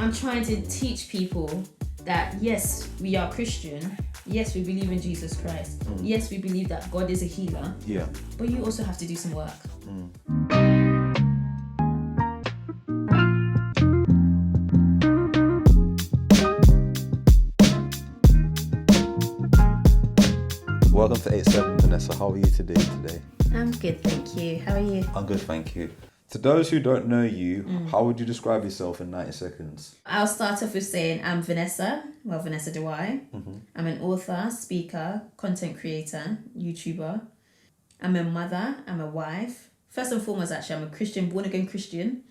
I'm trying to teach people that yes, we are Christian. Yes, we believe in Jesus Christ. Yes, we believe that God is a healer. Yeah. But you also have to do some work. Welcome to EightSeven, Vanessa. How are you today? I'm good, thank you. How are you? I'm good, thank you. To those who don't know you, how would you describe yourself in 90 seconds? I'll start off with saying I'm Vanessa Dirwai. I'm an author, speaker, content creator, YouTuber. I'm a mother, I'm a wife. First and foremost, actually, I'm a Christian, born again Christian.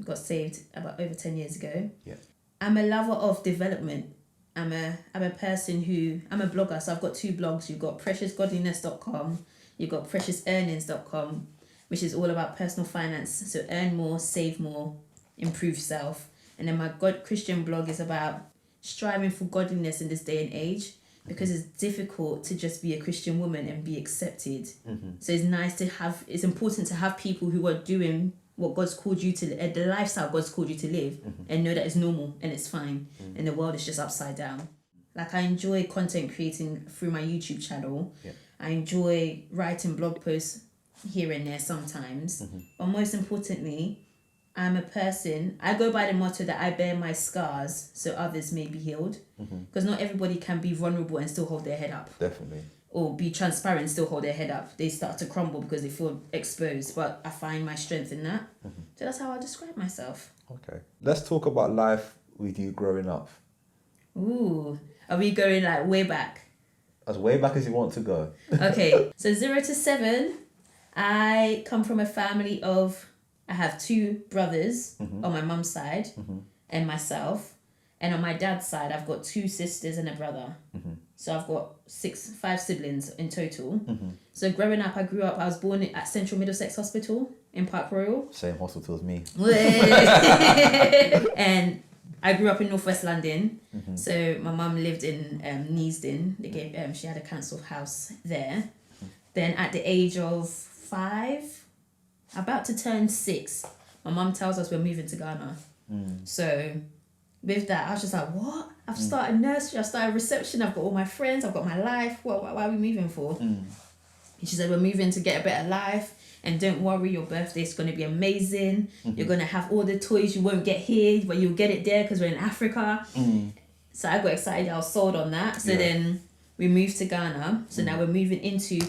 Got saved about over 10 years ago. Yeah. I'm a lover of development. I'm a person who, I'm a blogger, so I've got two blogs. You've got preciousgodliness.com, you've got preciousEarnings.com, which is all about personal finance. So earn more, save more, improve self. And then my Christian blog is about striving for godliness in this day and age, because it's difficult to just be a Christian woman and be accepted. So it's important to have people who are doing what God's called you to, the lifestyle God's called you to live, and know that it's normal and it's fine, and the world is just upside down. Like, I enjoy content creating through my YouTube channel. Yeah. I enjoy writing blog posts here and there sometimes. But most importantly, I'm a person, I go by the motto that I bear my scars so others may be healed. Because not everybody can be vulnerable and still hold their head up. Definitely. Or be transparent and still hold their head up. They start to crumble because they feel exposed. But I find my strength in that. So that's how I describe myself. Okay. Let's talk about life with you growing up. Ooh. Are we going like way back? As way back as you want to go. Okay. So 0 to 7, I come from a family of, I have 2 brothers on my mum's side and myself. And on my dad's side, I've got 2 sisters and a brother. So I've got 5 siblings in total. So growing up, I was born at Central Middlesex Hospital in Park Royal. Same hospital as me. And I grew up in Northwest London. So my mum lived in Neasden. She had a council house there. Then at the age of 5, about to turn 6, my mum tells us we're moving to Ghana. So with that, I was just like, what? I've started nursery, I've started reception, I've got all my friends, I've got my life. Why are we moving for? And she said, we're moving to get a better life. And don't worry, your birthday's going to be amazing. You're going to have all the toys you won't get here, but you'll get it there because we're in Africa. So I got excited. I was sold on that. So then we moved to Ghana. So now we're moving into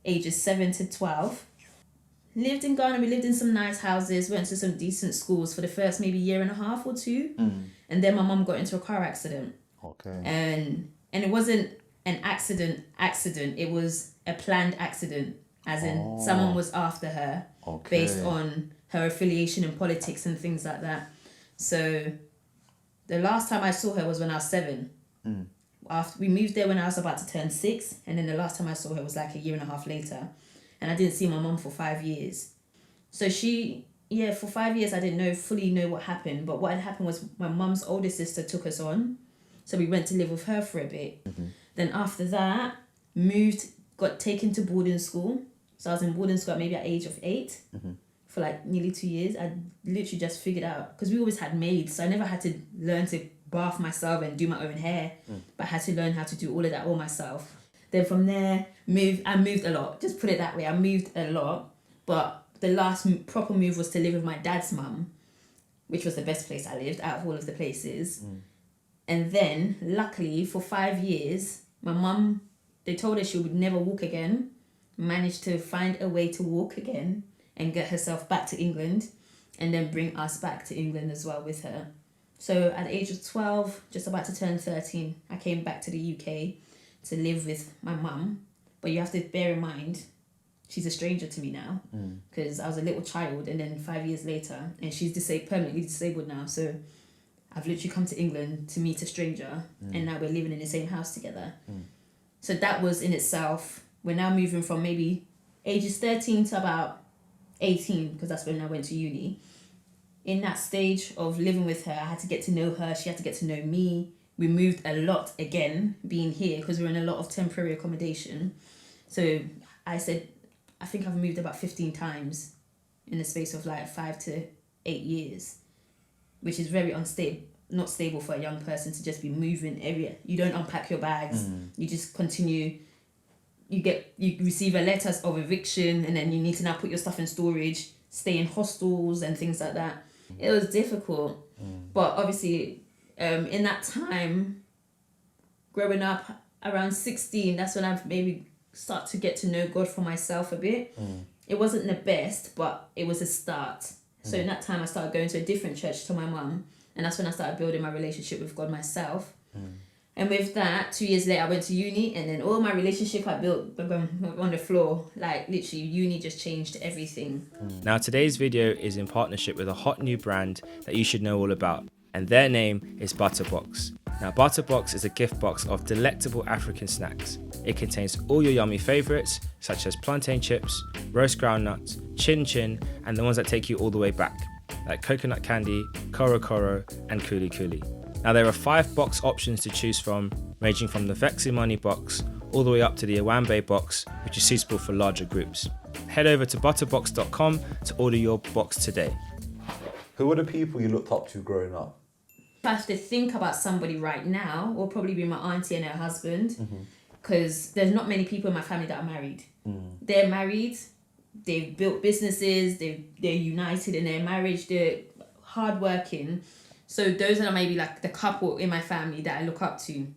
ages 7 to 12. Lived in Ghana, we lived in some nice houses, went to some decent schools for the first maybe year and a half or 2. And then my mum got into a car accident. Okay. And it wasn't an accident. It was a planned accident. As in, someone was after her based on her affiliation in politics and things like that. So the last time I saw her was when I was 7. After we moved there when I was about to turn 6. And then the last time I saw her was like a year and a half later. And I didn't see my mum for 5 years. So for 5 years, I didn't fully know what happened. But what had happened was my mum's older sister took us on. So we went to live with her for a bit. Then after that, got taken to boarding school. So I was in boarding school maybe at age of 8 for like nearly 2 years. I literally just figured out, because we always had maids. So I never had to learn to bath myself and do my own hair. But I had to learn how to do all of that all myself. Then from there, I moved a lot. Just put it that way. I moved a lot. But the last proper move was to live with my dad's mum, which was the best place I lived out of all of the places. And then, luckily, for 5 years, my mum, they told her she would never walk again, managed to find a way to walk again and get herself back to England, and then bring us back to England as well with her. So at the age of 12, just about to turn 13, I came back to the UK to live with my mum. But you have to bear in mind, she's a stranger to me now, because I was a little child, and then 5 years later, and she's permanently disabled now. So I've literally come to England to meet a stranger, and now we're living in the same house together. So that was in itself. We're now moving from maybe ages 13 to about 18, because that's when I went to uni. In that stage of living with her, I had to get to know her. She had to get to know me. We moved a lot again, being here, because we're in a lot of temporary accommodation. So I said, I think I've moved about 15 times in the space of like 5 to 8 years. which is very unstable, not stable for a young person to just be moving area. You don't unpack your bags. You just continue. You receive a letter of eviction, and then you need to now put your stuff in storage, stay in hostels and things like that. It was difficult, but obviously, in that time, growing up around 16, that's when I maybe start to get to know God for myself a bit. It wasn't the best, but it was a start. So in that time, I started going to a different church to my mum, and that's when I started building my relationship with God myself. And with that, 2 years later, I went to uni, and then all my relationship I built on the floor. Like, literally, uni just changed everything. Now, today's video is in partnership with a hot new brand that you should know all about, and their name is Buttah Box. Now, Buttah Box is a gift box of delectable African snacks. It contains all your yummy favourites, such as plantain chips, roast groundnuts, chin chin, and the ones that take you all the way back, like coconut candy, koro koro, and kuli kuli. Now, there are 5 box options to choose from, ranging from the Vexi Moni box all the way up to the Owambe box, which is suitable for larger groups. Head over to butterbox.com to order your box today. Who were the people you looked up to growing up? If I have to think about somebody right now, it will probably be my auntie and her husband, because there's not many people in my family that are married. They're married, they've built businesses, they're united in their marriage, they're hardworking. So those are maybe like the couple in my family that I look up to.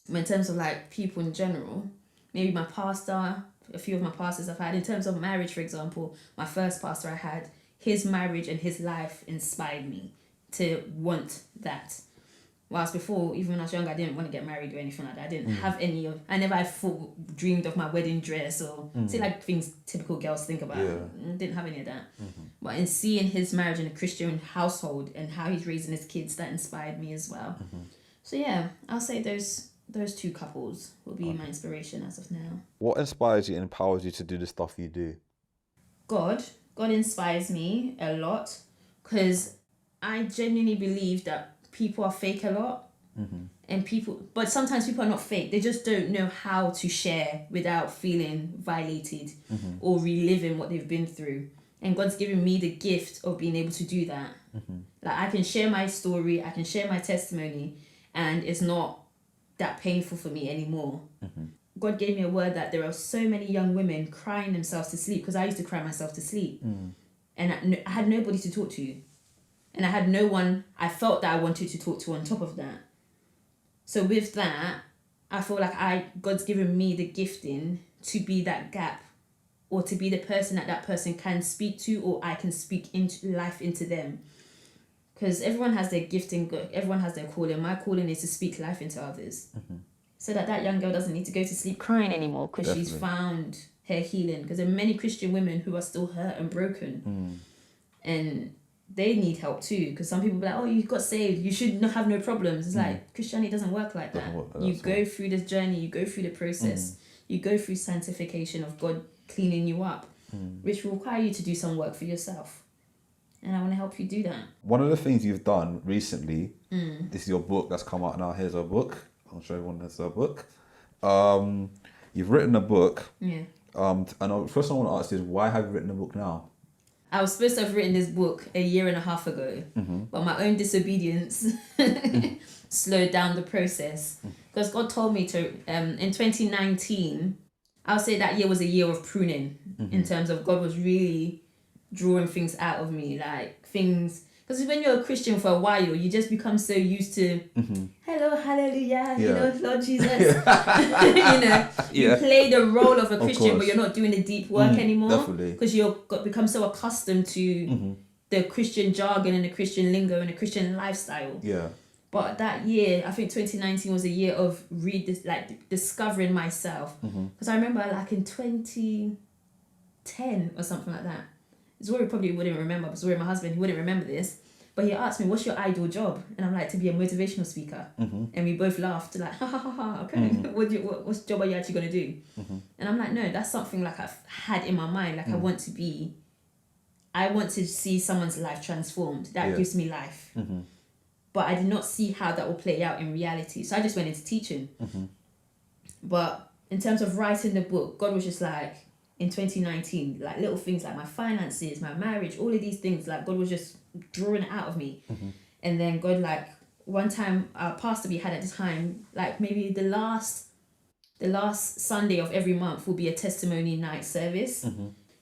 In terms of like people in general, maybe my pastor, a few of my pastors I've had. In terms of marriage, for example, my first pastor I had, his marriage and his life inspired me to want that. Whilst before, even when I was young, I didn't want to get married or anything like that. I didn't have I never had dreamed of my wedding dress or say like things typical girls think about. Didn't have any of that. But in seeing his marriage in a Christian household and how he's raising his kids, that inspired me as well. So yeah, I'll say those 2 couples will be my inspiration as of now. What inspires you and empowers you to do the stuff you do? God inspires me a lot, because I genuinely believe that people are fake a lot, but sometimes people are not fake. They just don't know how to share without feeling violated or reliving what they've been through. And God's given me the gift of being able to do that. Like, I can share my story, I can share my testimony, and it's not that painful for me anymore. God gave me a word that there are so many young women crying themselves to sleep, because I used to cry myself to sleep. And I had nobody to talk to. And I had no one I felt that I wanted to talk to on top of that. So with that, I feel like God's given me the gifting to be that gap, or to be the person that person can speak to, or I can speak into life into them. Because everyone has their gifting, everyone has their calling. My calling is to speak life into others. So that young girl doesn't need to go to sleep crying anymore, because she's found her healing. Because there are many Christian women who are still hurt and broken. And they need help too, because some people be like, oh, you got saved, you should not have no problems. It's like, Christianity doesn't work like that. You go through this journey, you go through the process, you go through sanctification of God cleaning you up, which will require you to do some work for yourself. And I want to help you do that. One of the things you've done recently, this is your book that's come out now. Here's our book. I'll show everyone that's our book. You've written a book. Yeah. And first thing I want to ask is, why have you written a book now? I was supposed to have written this book 1.5 years ago, but my own disobedience slowed down the process. Because God told me to, in 2019, I'll say that year was a year of pruning, in terms of God was really drawing things out of me, like things. Because when you're a Christian for a while, you just become so used to, hello, hallelujah, you know, Lord Jesus. You play the role of a Christian, but you're not doing the deep work anymore. Because you've become so accustomed to the Christian jargon and the Christian lingo and the Christian lifestyle. Yeah. But that year, I think 2019 was a year of discovering myself. Because I remember like in 2010 or something like that, Zori probably wouldn't remember, but Zori, my husband, he wouldn't remember this. But he asked me, what's your ideal job? And I'm like, to be a motivational speaker. And we both laughed, like, ha ha ha ha, okay. What job are you actually going to do? And I'm like, no, that's something like I've had in my mind. Like I want to see someone's life transformed. That gives me life. But I did not see how that will play out in reality. So I just went into teaching. But in terms of writing the book, God was just like, in 2019, like little things like my finances, my marriage, all of these things, like God was just drawing it out of me. And then God, like one time our pastor we had at the time, like maybe the last Sunday of every month will be a testimony night service.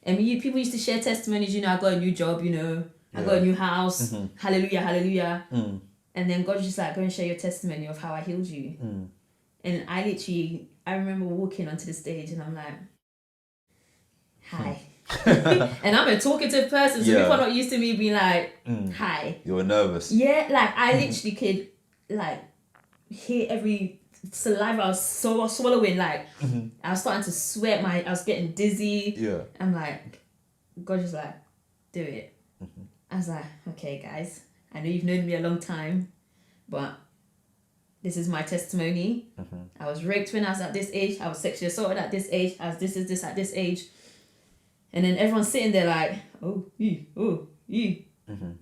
And people used to share testimonies, I got a new job, I got a new house, hallelujah, hallelujah. And then God was just like, go and share your testimony of how I healed you. And I remember walking onto the stage and I'm like, hi. And I'm a talkative person, so people are not used to me being like, hi. You were nervous. Yeah, like I literally could like hear every saliva I was swallowing, like I was starting to sweat, I was getting dizzy. Yeah. I'm like, God was like, do it. I was like, okay guys, I know you've known me a long time, but this is my testimony. I was raped when I was at this age, I was sexually assaulted at this age, I was this at this age. And then everyone's sitting there like, oh, you. And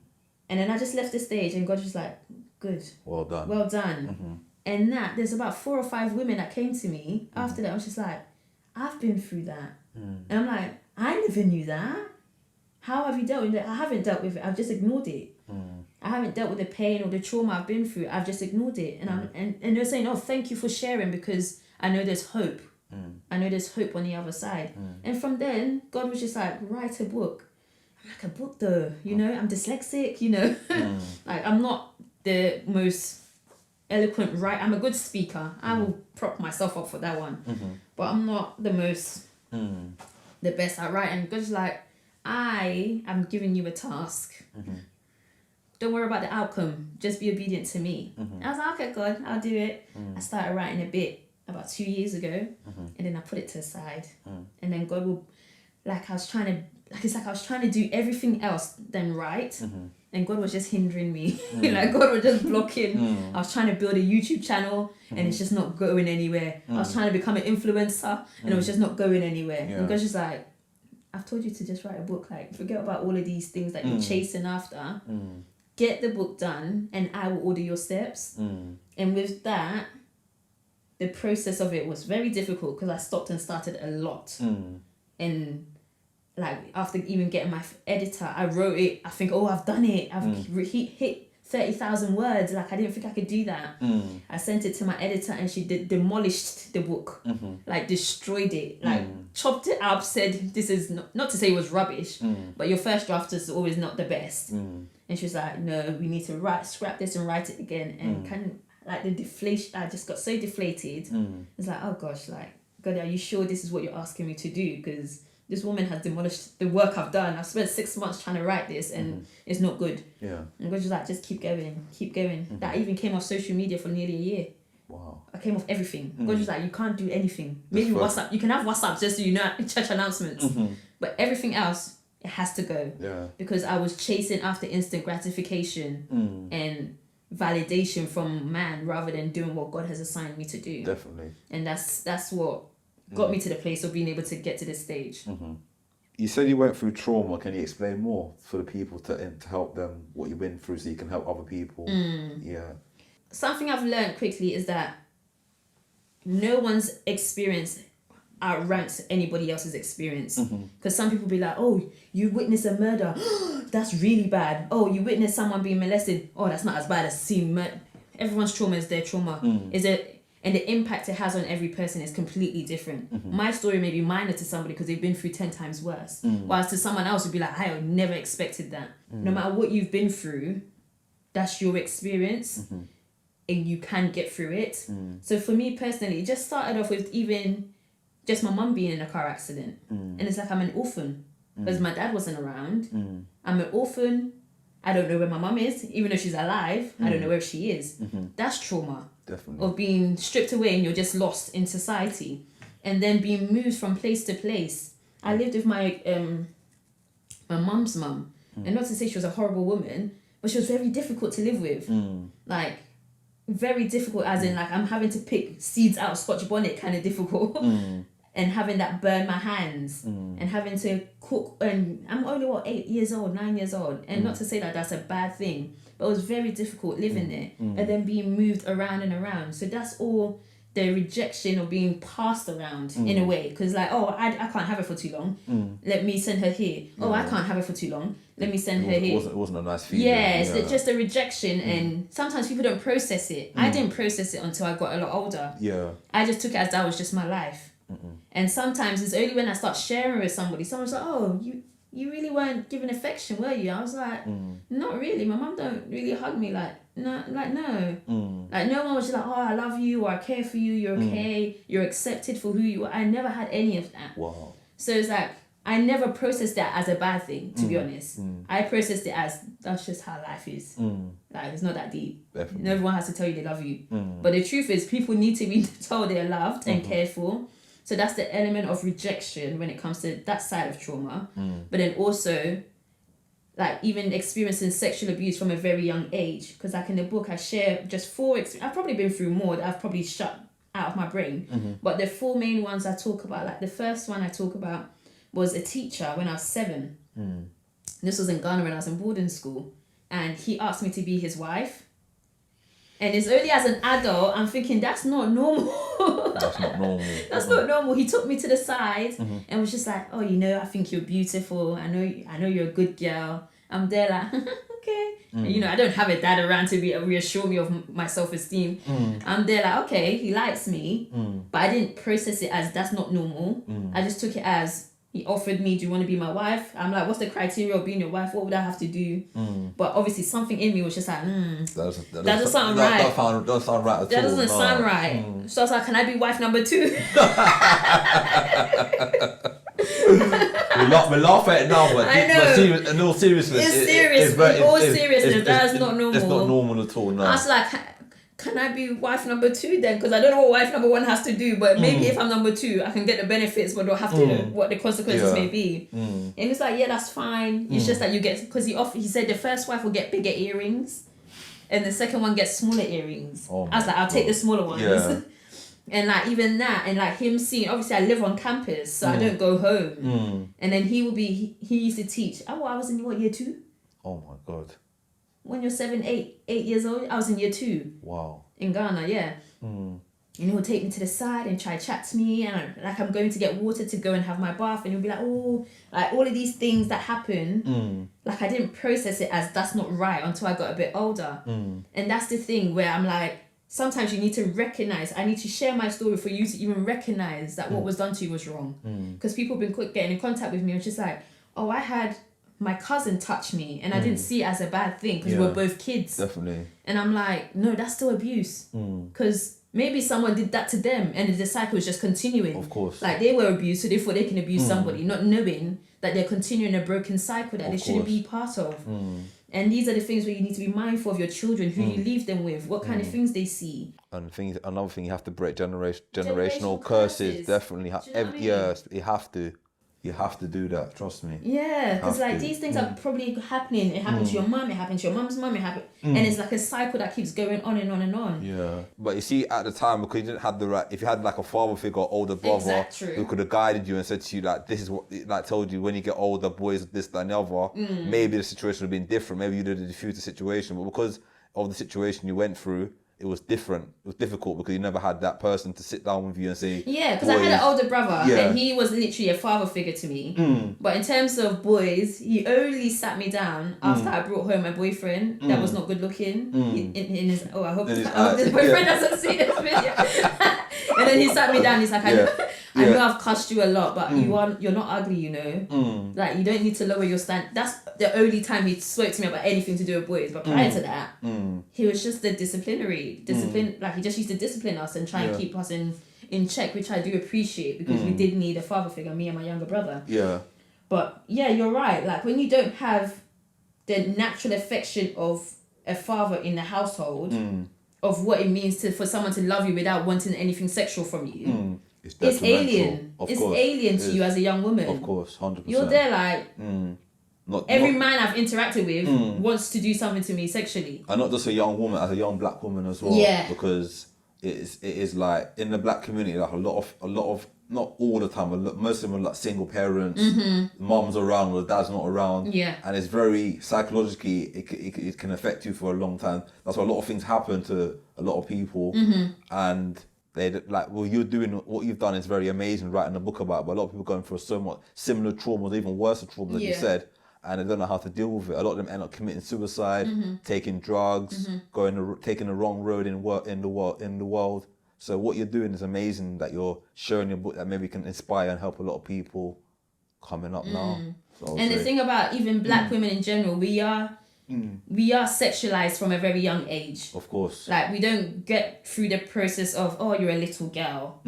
then I just left the stage and God was like, good. Well done. Well done. And there's about 4 or 5 women that came to me after that. I was just like, I've been through that. And I'm like, I never knew that. How have you dealt with it? I haven't dealt with it. I've just ignored it. I haven't dealt with the pain or the trauma I've been through. I've just ignored it. And they're saying, oh, thank you for sharing because I know there's hope. I know there's hope on the other side. And from then, God was just like, write a book. I'm like, a book though? I'm dyslexic, Like, I'm not the most eloquent writer. I'm a good speaker. I will prop myself up for that one. But I'm not the most, the best at writing. And God's like, I am giving you a task. Don't worry about the outcome. Just be obedient to me. I was like, okay, God, I'll do it. I started writing a bit about 2 years ago, and then I put it to the side. And then God will, I was trying to do everything else then right. And God was just hindering me. God was just blocking. I was trying to build a YouTube channel and it's just not going anywhere. I was trying to become an influencer and it was just not going anywhere. And God's just like, I've told you to just write a book. Like, forget about all of these things that you're chasing after. Get the book done and I will order your steps. And with that, the process of it was very difficult because I stopped and started a lot. And like after even getting my editor, I wrote it. I think, oh, I've done it. I've hit 30,000 words. Like, I didn't think I could do that. I sent it to my editor and she demolished the book. Like, destroyed it. Like, chopped it up, said, this is not to say it was rubbish, but your first draft is always not the best. And she was like, no, we need to scrap this and write it again. And the deflation, I just got so deflated. It's like, oh gosh, like, God, are you sure this is what you're asking me to do? Because this woman has demolished the work I've done. I've spent 6 months trying to write this and it's not good. Yeah. And God was like, just keep going. That even came off social media for nearly a year. Wow. I came off everything. God was like, you can't do anything. Maybe WhatsApp. You can have WhatsApp just so you know, church announcements. But everything else, it has to go. Yeah. Because I was chasing after instant gratification and validation from man rather than doing what God has assigned me to do. Definitely. And that's what got me to the place of being able to get to this stage. You said you went through trauma. Can you explain more for the people to help them what you've been through so you can help other people? Yeah. Something I've learned quickly is that no one's experience outranks anybody else's experience. Because some people be like, oh, you witnessed a murder. That's really bad. Oh, you witnessed someone being molested. Oh, that's not as bad as seeing murder. Everyone's trauma is their trauma. And the impact it has on every person is completely different. My story may be minor to somebody because they've been through 10 times worse. Whilst to someone else would be like, I never expected that. No matter what you've been through, that's your experience. And you can get through it. So for me personally, it just started off with even just my mum being in a car accident. And it's like I'm an orphan. Because my dad wasn't around. I'm an orphan. I don't know where my mum is. Even though she's alive, I don't know where she is. That's trauma. Definitely. Of being stripped away and you're just lost in society. And then being moved from place to place. I lived with my mum's mum. And not to say she was a horrible woman, but she was very difficult to live with. Like, very difficult as in, like, I'm having to pick seeds out of Scotch bonnet kind of difficult. And having that burn my hands. And having to cook. And I'm only, 9 years old. And not to say that that's a bad thing. But it was very difficult living there. And then being moved around and around. So that's all the rejection of being passed around in a way, because like, oh, I can't have her for too long, let me send her here. Oh, I can't have her for too long, let me send her here. It wasn't a nice feeling. Yeah, it's just a rejection, and sometimes people don't process it. I didn't process it until I got a lot older. Yeah. I just took it as that was just my life. And sometimes it's only when I start sharing with somebody, someone's like, oh, you really weren't given affection, were you? I was like, not really. My mum don't really hug me no. Like no one was just like, oh, I love you, or I care for you, you're okay, you're accepted for who you are. I never had any of that. Wow. So it's like, I never processed that as a bad thing, to be honest. I processed it as, that's just how life is. Like, it's not that deep. Definitely. No one has to tell you they love you. But the truth is, people need to be told they're loved and cared for. So that's the element of rejection when it comes to that side of trauma. But then also, like, even experiencing sexual abuse from a very young age. Because like in the book, I share just 4 I've probably been through more that I've probably shut out of my brain. But the 4 main ones I talk about, like the first one I talk about was a teacher when I was 7. This was in Ghana when I was in boarding school. And he asked me to be his wife. And it's only as an adult, I'm thinking, that's not normal. That's not normal. That's not normal. He took me to the side and was just like, oh, I think you're beautiful. I know you're a good girl. I'm there like, okay. And, I don't have a dad around to reassure me of my self-esteem. I'm there like, okay, he likes me. But I didn't process it as that's not normal. I just took it as, he offered me, do you want to be my wife? I'm like, what's the criteria of being your wife? What would I have to do? But obviously something in me was just like, that doesn't sound right. That doesn't sound right at all. That doesn't sound right. So I was like, can I be wife number 2? We laugh at it now, but I know. in all seriousness, it's serious. In all seriousness, that's not normal. It's not normal at all. No. I was like, can I be wife number 2 then? Because I don't know what wife number 1 has to do, but maybe if I'm number 2, I can get the benefits, but don't have to what the consequences may be. And it's like, yeah, that's fine. It's just that you get, because he said the first wife will get bigger earrings, and the second one gets smaller earrings. I was like, I'll take the smaller ones. Yeah. And like even that, and like him seeing, obviously I live on campus, so I don't go home. And then he used to teach. I was in what, year 2? Oh my God. When you're 7, 8 years old, I was in year 2. Wow. In Ghana, yeah. And he'll take me to the side and try chat to me, and like I'm going to get water to go and have my bath, and he'll be like, oh, like all of these things that happen, like I didn't process it as that's not right until I got a bit older. And that's the thing where I'm like, sometimes you need to recognize, I need to share my story for you to even recognize that what was done to you was wrong. Because people have been getting in contact with me, and it's just like, oh, I had my cousin touch me and I didn't see it as a bad thing because we're both kids. Definitely. And I'm like, no, that's still abuse. Because maybe someone did that to them and the cycle is just continuing. Of course. Like they were abused, so therefore they can abuse somebody, not knowing that they're continuing a broken cycle that they shouldn't be part of. And these are the things where you need to be mindful of your children, who you leave them with, what kind of things they see. And another thing, you have to break generational curses. Definitely. Yes, you have to. You have to do that, trust me. Yeah, because like these things are probably happening. It happened to your mum, it happened to your mum's mum, and it's like a cycle that keeps going on and on and on. Yeah. But you see, at the time, because you didn't have the right, if you had like a father figure or older brother who could have guided you and said to you, like, this is what, like told you when you get older, boys, this, that, and the other, maybe the situation would have been different. Maybe you'd have diffused the situation. But because of the situation you went through, it was different. It was difficult because you never had that person to sit down with you and say... Yeah, because I had an older brother and he was literally a father figure to me. But in terms of boys, he only sat me down after I brought home my boyfriend that was not good looking. In his... Oh, I hope his boyfriend doesn't see this video. And then he sat me down. He's like, I know I've cussed you a lot, but you're not ugly, you know. Like, you don't need to lower your stand. That's the only time he spoke to me about anything to do with boys. But prior to that, he was just the discipline. Like, he just used to discipline us and try and keep us in check, which I do appreciate because we did need a father figure, me and my younger brother. Yeah. But yeah, you're right. Like, when you don't have the natural affection of a father in the household, of what it means for someone to love you without wanting anything sexual from you. It's alien. It's alien to you as a young woman. Of course, 100%. You're there like... Every man I've interacted with wants to do something to me sexually. And not just a young woman, as a young black woman as well. Yeah. Because it is like, in the black community, like a lot of, not all the time, but most of them are like single parents, mum's around or dad's not around. Yeah. And it's very, psychologically, it can affect you for a long time. That's why a lot of things happen to a lot of people. And you're doing what you've done is very amazing, writing a book about it, but a lot of people going through so much similar traumas, even worse traumas, like you said, and they don't know how to deal with it. A lot of them end up committing suicide, taking drugs, taking the wrong road in the world. So what you're doing is amazing, that you're sharing your book that maybe can inspire and help a lot of people coming up now. So and the thing about even black women in general, we are sexualized from a very young age. Of course. Like, we don't get through the process of, oh, you're a little girl.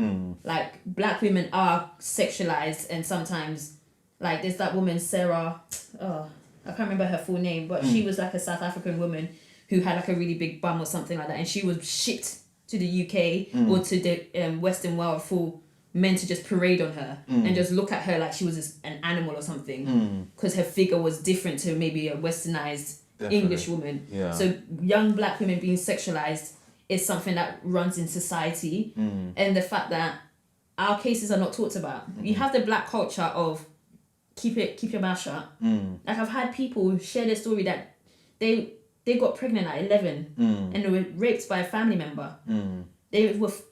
Like, black women are sexualized, and sometimes, like, there's that woman, Sarah, I can't remember her full name, but she was like a South African woman who had like a really big bum or something like that, and she was shipped to the UK or to the Western world for men to just parade on her and just look at her like she was an animal or something, because her figure was different to maybe a westernized English woman. So young black women being sexualized is something that runs in society, and the fact that our cases are not talked about. You have the black culture of keep your mouth shut. Like, I've had people share their story that they got pregnant at 11 and they were raped by a family member.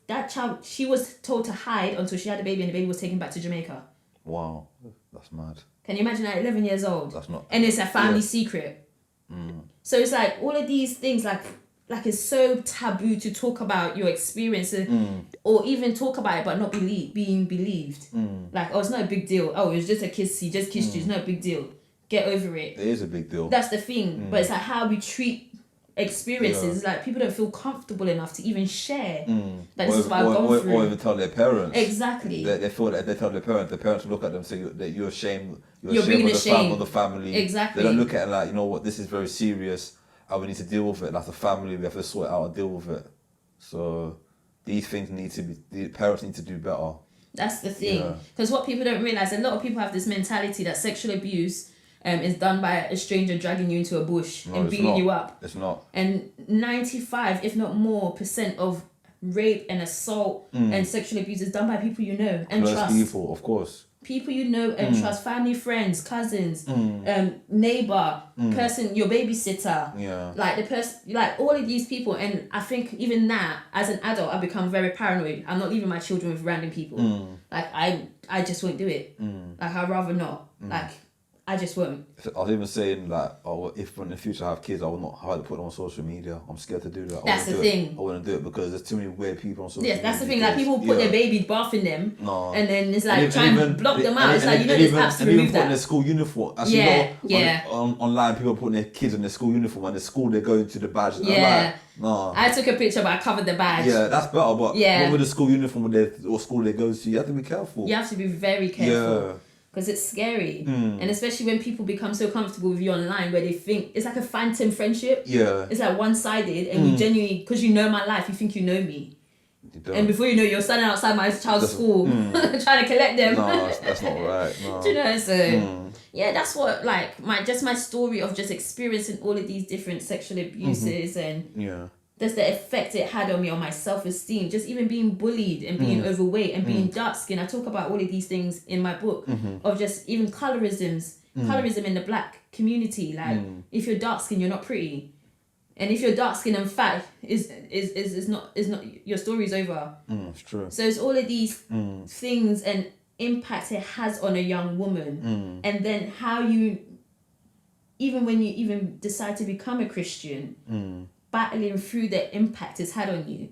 That child, she was told to hide until she had a baby, and the baby was taken back to Jamaica. Wow, that's mad. Can you imagine at 11 years old? That's not. And it's a family secret. So it's like all of these things, like it's so taboo to talk about your experience, or even talk about it but not being believed. Like, oh, it's not a big deal. Oh, it was just a kiss. He just kissed you. It's not a big deal. Get over it. It is a big deal. That's the thing. But it's like how we treat experiences. Like, people don't feel comfortable enough to even share that this is what I've gone through. Or even tell their parents. Exactly. They feel that if they tell their parents will look at them and say that you're ashamed. You're bringing a shame of the family. Exactly. They don't look at it like, you know what, this is very serious and we need to deal with it. Like a family, we have to sort it out and deal with it. So these things the parents need to do better. That's the thing. Because what people don't realise, a lot of people have this mentality that sexual abuse is done by a stranger dragging you into a bush and beating you up. It's not. And 95, if not more, % of rape and assault and sexual abuse is done by people you know and trust. People, of course. People you know and trust, family, friends, cousins, neighbor, person, your babysitter, like the person, like all of these people. And I think even now, as an adult, I've become very paranoid. I'm not leaving my children with random people. Like, I just won't do it. Like, I'd rather not. Like, I just won't. I was even saying, like, if in the future I have kids, I will not hardly put them on social media. I'm scared to do that. That's the thing. I wouldn't do it because there's too many weird people on social media. Yes, that's the thing. Like, people put their baby bathing them, and then it's like trying to block them out. It's like, you know, there's apps to remove that. And even putting their school uniform. Online, people putting their kids in their school uniform, and the school they're going to, the badge. Yeah. No. I took a picture, but I covered the badge. Yeah, that's better. But what with the school uniform or school they go to, you have to be careful. You have to be very careful. Yeah. Because it's scary. And especially when people become so comfortable with you online, where they think it's like a phantom friendship. Yeah. It's like one-sided, and you genuinely, because you know my life, you think you know me. You don't. And before you know, you're standing outside my child's school trying to collect them. No, that's not right. No. Do you know? So yeah, that's what, like, my story of just experiencing all of these different sexual abuses and that's the effect it had on me, on my self-esteem, just even being bullied and being overweight and being dark-skinned. I talk about all of these things in my book, of just even colorism in the black community. Like, if you're dark-skinned, you're not pretty. And if you're dark-skinned and fat, is not your story's over. It's true. So it's all of these things and impact it has on a young woman. And then how you, even when you even decide to become a Christian, battling through the impact it's had on you.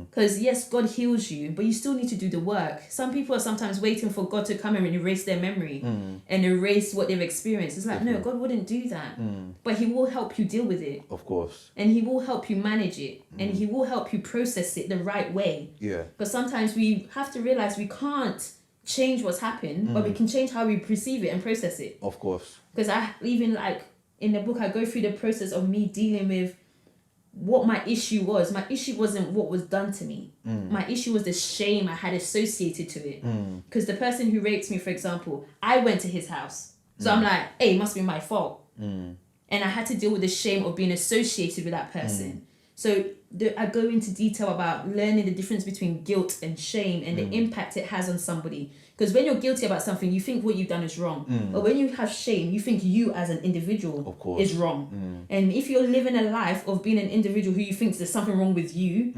Because yes, God heals you, but you still need to do the work. Some people are sometimes waiting for God to come and erase their memory and erase what they've experienced. It's like, no, God wouldn't do that. But he will help you deal with it. Of course. And he will help you manage it. And he will help you process it the right way. Yeah. But sometimes we have to realize we can't change what's happened, but we can change how we perceive it and process it. Of course. Because I even, like, in the book, I go through the process of me dealing with what my issue was. My issue wasn't what was done to me. My issue was the shame I had associated to it. Because the person who raped me, for example, I went to his house. So I'm like, hey, it must be my fault. And I had to deal with the shame of being associated with that person. So I go into detail about learning the difference between guilt and shame and the impact it has on somebody. Because when you're guilty about something, you think what you've done is wrong. But when you have shame, you think you as an individual is wrong. And if you're living a life of being an individual who you think there's something wrong with you,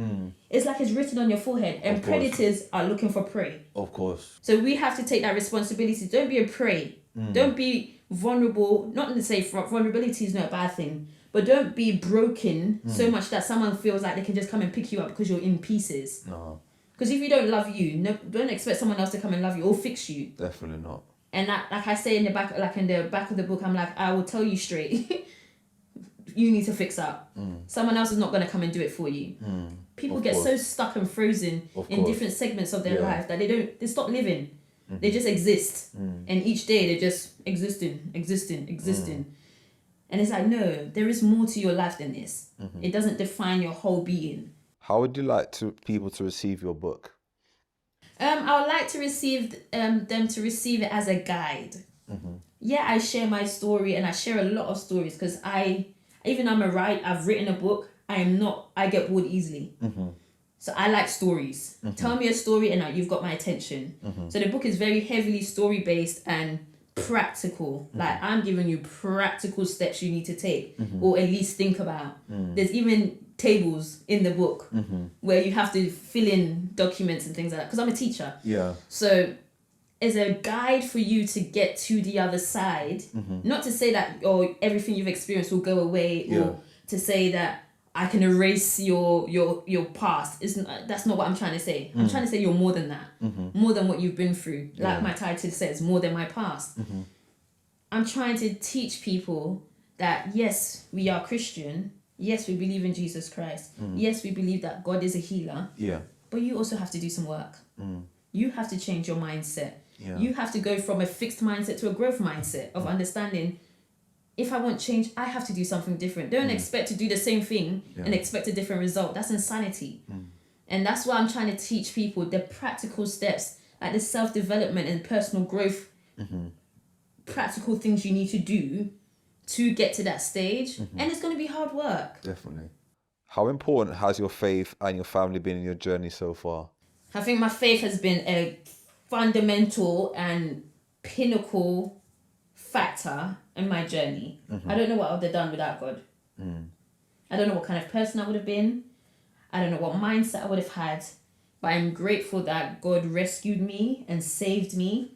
it's like it's written on your forehead. And predators are looking for prey. Of course. So we have to take that responsibility. Don't be a prey. Don't be vulnerable. Not to say vulnerability is not a bad thing. But don't be broken so much that someone feels like they can just come and pick you up because you're in pieces. No. Because if you don't love you, don't expect someone else to come and love you or fix you. Definitely not. And that, like I say in the back of the book, I'm like, I will tell you straight. You need to fix up. Someone else is not going to come and do it for you. People get so stuck and frozen in different segments of their life that they stop living. They just exist. And each day they're just existing. And it's like, no, there is more to your life than this. It doesn't define your whole being. How would you like people to receive your book? I would like to receive them to receive it as a guide. Yeah, I share my story and I share a lot of stories because I've written a book. I get bored easily. So I like stories. Tell me a story and you've got my attention. So the book is very heavily story based and practical. Like I'm giving you practical steps you need to take or at least think about. There's even tables in the book where you have to fill in documents and things like that because I'm a teacher. So it's a guide for you to get to the other side. Not to say that everything you've experienced will go away or to say that I can erase your past. That's not what I'm trying to say. I'm trying to say you're more than that. More than what you've been through. Like my title says, more than my past. I'm trying to teach people that yes, we are Christian. Yes, we believe in Jesus Christ. Yes, we believe that God is a healer. But you also have to do some work. You have to change your mindset. You have to go from a fixed mindset to a growth mindset of understanding if I want change, I have to do something different. Don't expect to do the same thing and expect a different result. That's insanity. And that's why I'm trying to teach people the practical steps, like the self-development and personal growth, practical things you need to do to get to that stage. And it's going to be hard work. Definitely. How important has your faith and your family been in your journey so far? I think my faith has been a fundamental and pinnacle factor in my journey. I don't know what I would have done without God. I don't know what kind of person I would have been. I don't know what mindset I would have had. But I'm grateful that God rescued me and saved me.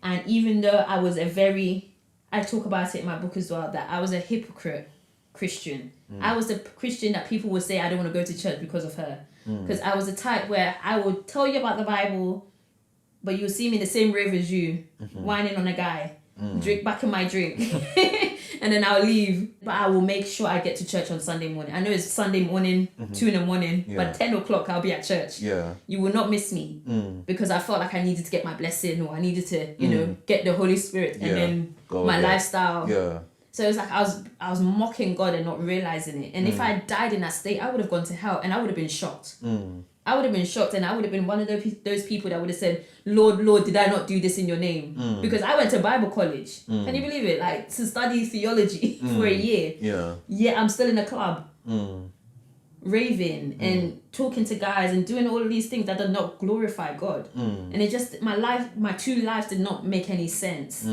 And even though I was I talk about it in my book as well, that I was a hypocrite Christian. I was the Christian that people would say I don't want to go to church because of her. Because I was the type where I would tell you about the Bible, but you'll see me in the same rave as you, whining on a guy. Drink back in my drink and then I'll leave, but I will make sure I get to church on Sunday morning. I know it's Sunday morning, 2 a.m, but 10 o'clock I'll be at church. You will not miss me because I felt like I needed to get my blessing or I needed to get the Holy Spirit and then my lifestyle. So it's like I was mocking God and not realizing it. And if I died in that state, I would have gone to hell and I would have been shocked. I would have been shocked and I would have been one of those people that would have said, Lord, did I not do this in your name? Because I went to Bible college. Can you believe it? Like, to study theology for a year. Yeah, I'm still in a club. Raving and talking to guys and doing all of these things that do not glorify God. And it just, my two lives did not make any sense.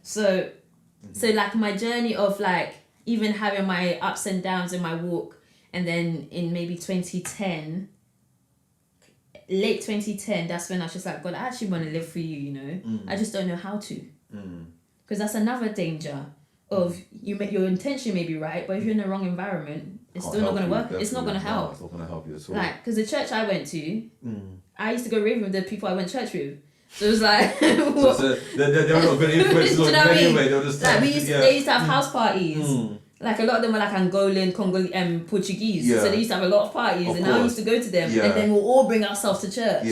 So like my journey of like, even having my ups and downs in my walk, and then in maybe 2010, late 2010, that's when I was just like, God, I actually want to live for you, I just don't know how to. Because that's another danger of your intention may be right, but if you're in the wrong environment, it's still not going to work. It's not going to help. It's not going to help you at all. Like, because the church I went to, I used to go raving with the people I went to church with. So it was like... they're not good influence on you anyway. They'll just like, they used to have house parties. Like, a lot of them were like Angolan, Congolese, Portuguese. So they used to have a lot of parties, and I used to go to them, and then we'll all bring ourselves to church.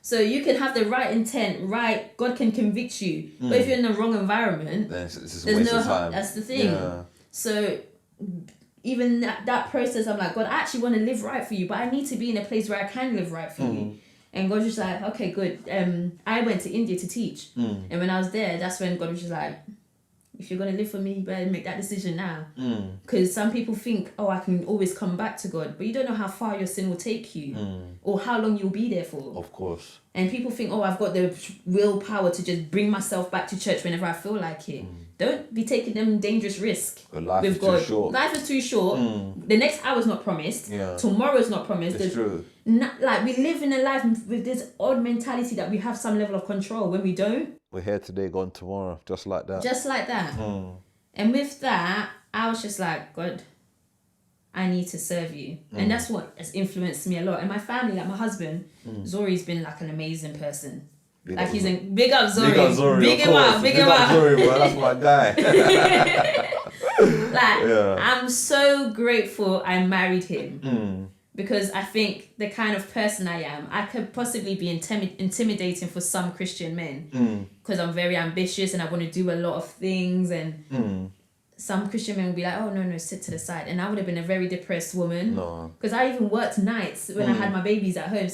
So you can have the right intent, right? God can convict you, but if you're in the wrong environment, then it's just a waste of time. That's the thing. So even that process, I'm like, God, I actually want to live right for you, but I need to be in a place where I can live right for you. And God was just like, okay, good. I went to India to teach, and when I was there, that's when God was just like, if you're going to live for me, you better make that decision now. Because some people think, oh, I can always come back to God. But you don't know how far your sin will take you or how long you'll be there for. Of course. And people think, oh, I've got the willpower to just bring myself back to church whenever I feel like it. Don't be taking them dangerous risks Life with is God. too short. Life is too short. The next hour's not promised. Yeah. Tomorrow's not promised. It's true. Like, we live in a life with this odd mentality that we have some level of control when we don't. We're here today, gone tomorrow, just like that. Just like that. And with that, I was just like, God, I need to serve you. And that's what has influenced me a lot. And my family, like my husband, Zori's been like an amazing person. Big up Zori. Big up Zori. Big him up. Big him up. Zori, bro. That's my guy. I'm so grateful I married him. Because I think the kind of person I am, I could possibly be intimidating for some Christian men. Because I'm very ambitious and I want to do a lot of things. And some Christian men will be like, oh, no, sit to the side. And I would have been a very depressed woman. Because I even worked nights when I had my babies at home.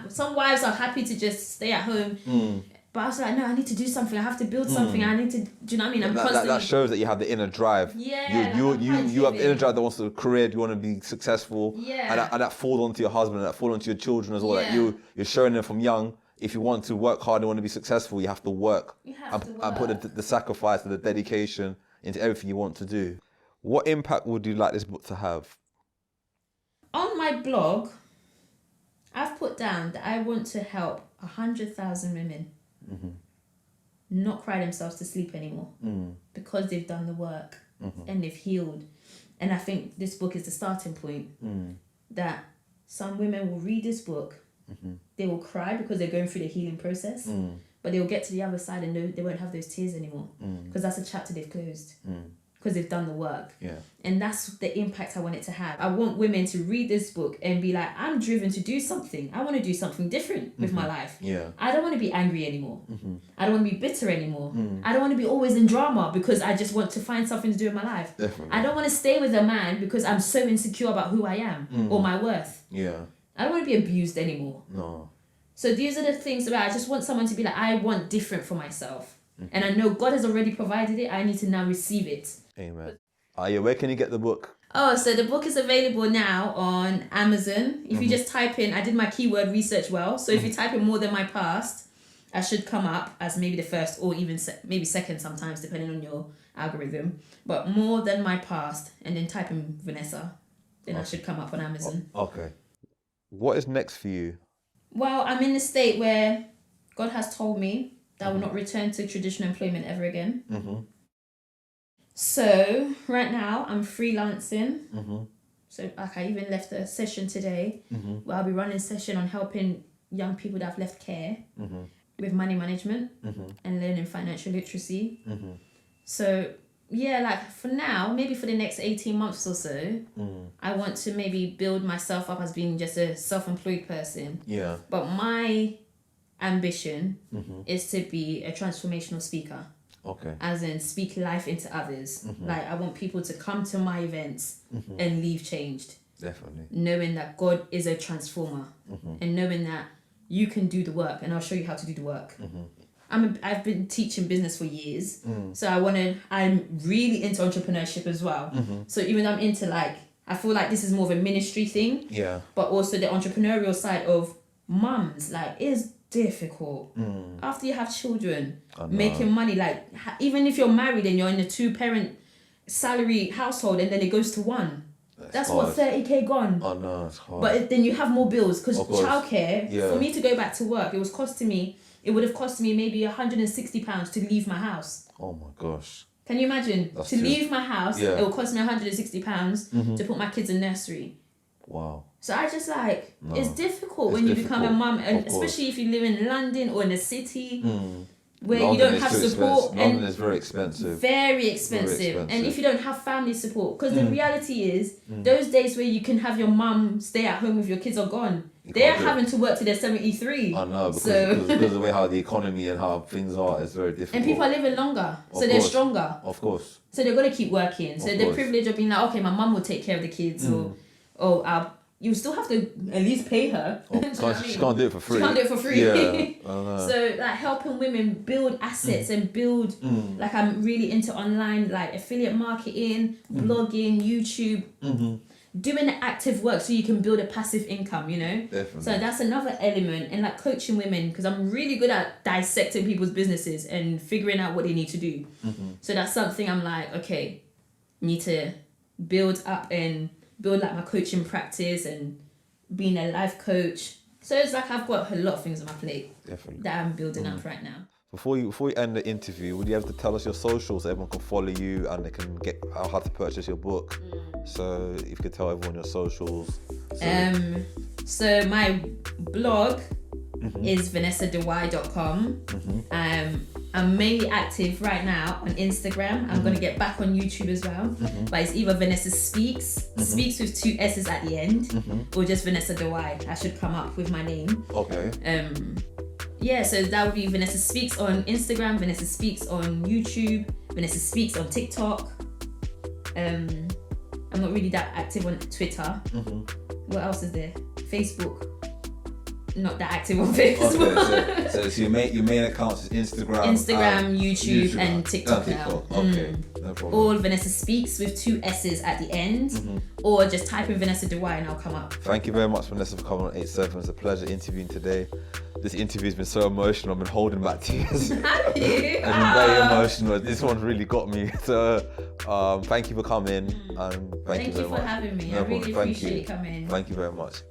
Some wives are happy to just stay at home. But I was like, no, I need to do something. I have to build something. I need to, do you know what I mean? I'm constantly... That shows that you have the inner drive. Yeah. You have the inner drive that wants a career, you want to be successful. Yeah. And that falls onto your husband, and that falls onto your children as well. Yeah. That you're showing them from young, if you want to work hard and want to be successful, you have to work. And put the sacrifice and the dedication into everything you want to do. What impact would you like this book to have? On my blog, I've put down that I want to help 100,000 women not cry themselves to sleep anymore because they've done the work and they've healed. And I think this book is the starting point that some women will read this book, they will cry because they're going through the healing process, but they'll get to the other side and they won't have those tears anymore because that's a chapter they've closed. Because they've done the work. And that's the impact I want it to have. I want women to read this book and be like, I'm driven to do something. I want to do something different with my life. I don't want to be angry anymore. I don't want to be bitter anymore. I don't want to be always in drama because I just want to find something to do in my life. I don't want to stay with a man because I'm so insecure about who I am or my worth. I don't want to be abused anymore. So these are the things that I just want someone to be like, I want different for myself. And I know God has already provided it. I need to now receive it. Amen. Where can you get the book? Oh, so the book is available now on Amazon. If you just type in, I did my keyword research well. So if you type in More Than My Past, I should come up as maybe the first or even maybe second sometimes, depending on your algorithm. But More Than My Past, and then type in Vanessa. Then I should come up on Amazon. Okay. What is next for you? Well, I'm in a state where God has told me that I will not return to traditional employment ever again. So right now I'm freelancing. So like I even left a session today where I'll be running a session on helping young people that have left care with money management and learning financial literacy. So yeah, like for now, maybe for the next 18 months or so, I want to maybe build myself up as being just a self-employed person. But my ambition is to be a transformational speaker. As in speak life into others. Like I want people to come to my events and leave changed. Definitely. Knowing that God is a transformer and knowing that you can do the work and I'll show you how to do the work. I've been teaching business for years. So I'm really into entrepreneurship as well. So even though I'm into I feel like this is more of a ministry thing. But also the entrepreneurial side of mums, is difficult after you have children, making money. Even if you're married and you're in a 2-parent salary household and then it goes to one, that's what 30k gone. It's hard. But then you have more bills because childcare. For me to go back to work, it would have cost me maybe £160 to leave my house. Oh my gosh. Can you imagine? Leave my house, it will cost me £160 to put my kids in nursery. Wow. So I just it's difficult when you become a mum, and especially if you live in London or in a city where London you don't have support. London is very expensive. Very expensive. And if you don't have family support, because the reality is those days where you can have your mum stay at home with your kids are gone. They're having to work till they're 73. I know, because of the way how the economy and how things are, it's very difficult. And people are living longer, so they're stronger. Of course. So they're going to keep working. So the privilege of being like, okay, my mum will take care of the kids, or you still have to at least pay her. Oh, she can't do it for free. She can't do it for free. Yeah. So like helping women build assets and build like I'm really into online like affiliate marketing, blogging, YouTube, doing the active work so you can build a passive income, you know? Definitely. So that's another element, and like coaching women, because I'm really good at dissecting people's businesses and figuring out what they need to do. So that's something I'm like, okay, need to build up and build like my coaching practice and being a life coach. So it's like I've got a lot of things on my plate that I'm building up right now. Before we end the interview, would you have to tell us your socials so everyone can follow you and they can get how to purchase your book? So if you could tell everyone your socials. So my blog is vanessadirwai.com. I'm mainly active right now on Instagram. I'm gonna get back on YouTube as well. But it's either Vanessa Speaks, Speaks with 2 S's at the end, or just Vanessa Dirwai. I should come up with my name. Okay. Yeah, so that would be Vanessa Speaks on Instagram, Vanessa Speaks on YouTube, Vanessa Speaks on TikTok. I'm not really that active on Twitter. What else is there? Facebook. Not that active on Facebook. Okay, so your main accounts is Instagram, YouTube, and TikTok now. Okay, no problem. All Vanessa Speaks with 2 S's at the end, or just type in Vanessa Dirwai and I'll come up. Thank you very much, Vanessa, for coming on 7. It's a pleasure interviewing today. This interview has been so emotional. I've been holding back tears. Have you? I've been very emotional. This one really got me. So, thank you for coming, and thank you very much. Thank you for having me. No I really problem. appreciate coming. Thank you very much.